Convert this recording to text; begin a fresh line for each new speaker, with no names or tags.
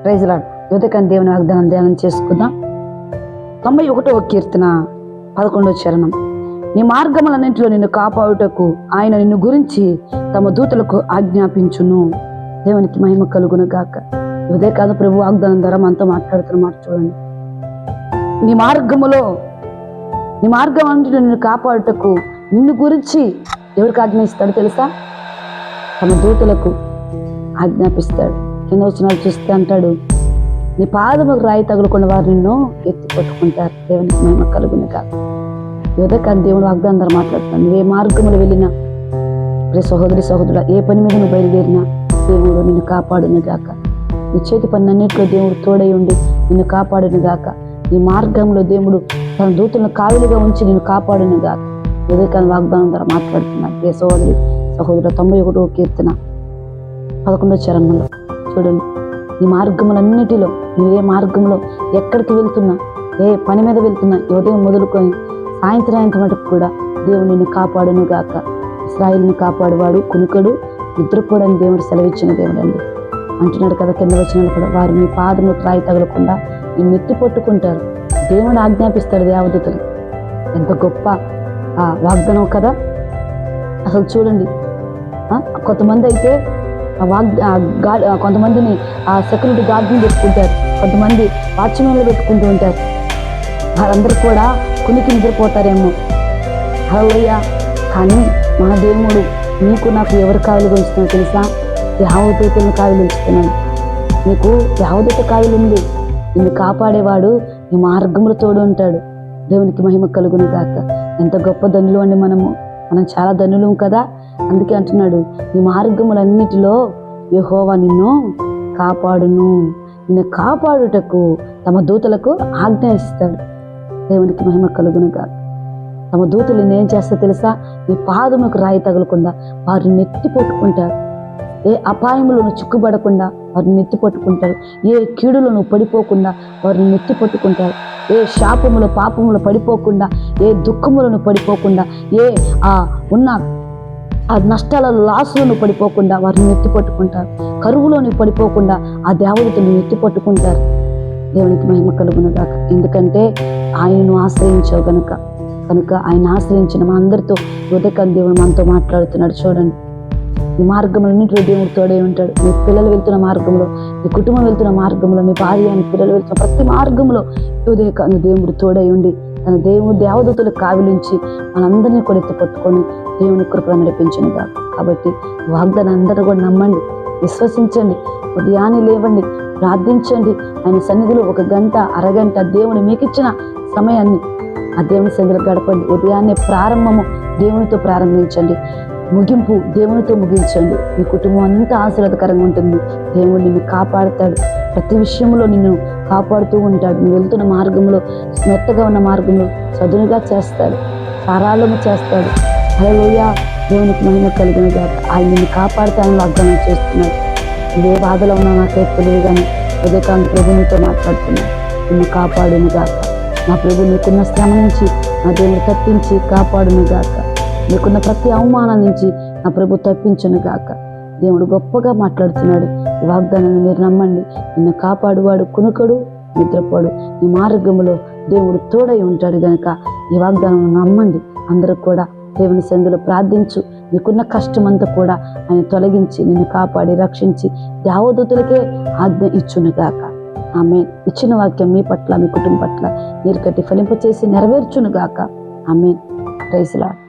Praise lord. ఉదయకాలం దేవుని వాగ్దానం ధ్యానం చేసుకుందాం. 91వ కీర్తన 11వ చరణం. నీ మార్గములన్నింటిలో నిన్ను కాపాడుటకు ఆయన నిన్ను గురించి తమ దూతలకు ఆజ్ఞాపించును. దేవునికి మహిమ కలుగును గాక. ఉదయకాలం ప్రభు వాగ్దానం ద్వారా మనతో మాట్లాడుతున్న మాట చూడండి. నీ మార్గం అన్నింటిలో నిన్ను కాపాడుటకు నిన్ను గురించి ఎవరికి ఆజ్ఞాపిస్తాడు తెలుసా? తమ దూతలకు ఆజ్ఞాపిస్తాడు. కింద వచనాలు చూస్తే అంటాడు, నీ పాదముకు రాయి తగులుకున్న వారు నిన్ను ఎత్తి పట్టుకుంటారు. దేవునికి మహిమ కలుగును గాక. యువతకాలం దేవుడు వాగ్దానం ద్వారా మాట్లాడుతున్నాను. నువ్వే మార్గములు వెళ్ళినా, సహోదరుడు ఏ పని మీద నువ్వు బయలుదేరినా దేవుడు నిన్ను కాపాడును గాక. నీ చేతి పని అన్నింటిలో దేవుడు తోడై ఉండి నిన్ను కాపాడును గాక. నీ మార్గంలో దేవుడు తన దూతలను కావిలిగా ఉంచి నిన్ను కాపాడును గాక. యువతకాలం వాగ్దానం ద్వారా మాట్లాడుతున్నాను. ఏ సహోదరుడు 91వ కీర్తన 11వ చరణంలో చూడండి. ఈ మార్గములన్నిటిలో నువ్వే మార్గంలో ఎక్కడికి వెళ్తున్నా, ఏ పని మీద వెళ్తున్నా, ఉదయం మొదలుకొని సాయంత్రం మటుకు కూడా దేవుడు నిన్ను కాపాడును గాక. ఇశ్రాయేలుని కాపాడువాడు కునుకడు నిద్రపోడని దేవుడు సెలవిచ్చిన దేవుడు అండి అంటున్నాడు కదా. కింద వచనాలు కూడా వారు నీ పాదములకు రాయి తగలకుండా నిన్ను ఎత్తి పట్టుకుంటారు. దేవుడు ఆజ్ఞాపిస్తాడు దేవదూతలు. ఎంత గొప్ప వాగ్దానం కదా. అసలు చూడండి, కొంతమంది అయితే కొంతమందిని సెక్యూరిటీ గార్డ్ని పెట్టుకుంటారు, కొంతమంది వాచ్మెన్లు పెట్టుకుంటూ ఉంటారు. వారందరూ కూడా కునికి నిద్రపోతారేమో. హల్లెలూయా. కానీ మన దేవుడు నీకు నాకు ఎవరు కావిలిగా ఉంచుతున్నాడు తెలుసా? దేవదూతలను కావిలి ఉంచుతున్నాడు. నీకు దేవదూత కావిలి ఉంది. నిన్ను కాపాడేవాడు నీ మార్గములు తోడు ఉంటాడు. దేవునికి మహిమ కలుగును గాక. ఎంత గొప్ప ధనులు అండి మనం చాలా ధనులు కదా. అందుకే అంటున్నాడు, నీ మార్గములన్నిటిలో యెహోవా నిన్ను కాపాడును. నిన్ను కాపాడుటకు తమ దూతలకు ఆజ్ఞ ఇస్తాడు. దేవునికి మహిమ కలుగును గాక. తమ దూతలు ఏం చేస్తా తెలుసా? నీ పాదముకు రాయి తగలకుండా వారిని ఎత్తి పట్టుకుంటారు. ఏ అపాయములను చిక్కుబడకుండా వారిని ఎత్తి పట్టుకుంటారు. ఏ కీడులను పడిపోకుండా వారిని ఎత్తి పట్టుకుంటారు. ఏ శాపములు పాపములు పడిపోకుండా, ఏ దుఃఖములను పడిపోకుండా, ఏ ఉన్న నష్టాల లాసులను పడిపోకుండా వారిని ఎత్తి పట్టుకుంటారు. కరువులోని పడిపోకుండా ఆ దేవదూతలను ఎత్తి పట్టుకుంటారు. దేవునికి మహిమ కలుగును గాక. ఎందుకంటే ఆయనను ఆశ్రయించావు కనుక ఆయన ఆశ్రయించిన మా అందరితో ఉదయకాలం దేవుడు మనతో మాట్లాడుతున్నాడు. చూడండి, ఈ మార్గములన్నింటిలో దేవుడు తోడే ఉంటాడు. నీ పిల్లలు వెళ్తున్న మార్గంలో, నీ కుటుంబం వెళ్తున్న మార్గంలో, నీ భార్య నీ పిల్లలు వెళ్తున్న ప్రతి మార్గంలో ఉదయకాలం దేవుడు తోడై ఉండి తన దేవదూతలు కావిలించి మనందరినీ కూడా ఎత్తి పట్టుకొని దేవుని కృపను నడిపించను గాక. కాబట్టి వాగ్దానం అందరూ కూడా నమ్మండి, విశ్వసించండి, ఉదయాన్నే లేవండి, ప్రార్థించండి. ఆయన సన్నిధిలో 1 గంట అరగంట దేవుని మీకు ఇచ్చిన సమయాన్ని ఆ దేవుని సన్నిధిలో గడపండి. ఉదయాన్నే ప్రారంభము దేవునితో ప్రారంభించండి, ముగింపు దేవునితో ముగించండి. మీ కుటుంబం అంతా ఆశీర్వాదకరంగా ఉంటుంది. దేవుడు నిన్ను కాపాడుతాడు. ప్రతి విషయంలో నిన్ను కాపాడుతూ ఉంటాడు. నువ్వు వెళ్తున్న మార్గంలో, మెత్తగా ఉన్న మార్గంలో చదునుగా చేస్తాడు, సరళము చేస్తాడు. హల్లెలూయా. దేవునికి మహిమ కలిగిన గాక. ఆయన నిన్ను కాపాడుతానని వాగ్దానం చేస్తున్నాడు. ఏ బాధలో ఉన్నా నాకైతే తెలియదు, కానీ ఉదయకాలం ప్రభు నీతో మాట్లాడుతున్నాడు. నిన్ను కాపాడును గాక. నా ప్రభు నీకున్న శ్రమ నుంచి నా దేవుడు తప్పించి కాపాడును గాక. నీకున్న ప్రతి అవమానం నుంచి నా ప్రభు తప్పించును గాక. దేవుడు గొప్పగా మాట్లాడుతున్నాడు. ఈ వాగ్దానాన్ని మీరు నమ్మండి. నిన్ను కాపాడువాడు కునుకడు నిద్రపోడు. ఈ మార్గములో దేవుడు తోడై ఉంటాడు గనుక ఈ వాగ్దానం నమ్మండి. అందరూ కూడా దేవుని సన్నిధిలో ప్రార్థించు. నీకున్న కష్టమంతా కూడా ఆయన తొలగించి నిన్ను కాపాడి రక్షించి దేవదూతలకే ఆజ్ఞ ఇచ్చును గాక. ఆమె ఇచ్చిన వాక్యం మీ పట్ల, మీ కుటుంబం పట్ల నీరు కట్టి ఫలింపచేసి నెరవేర్చును గాక. ఆమె. Praise lord.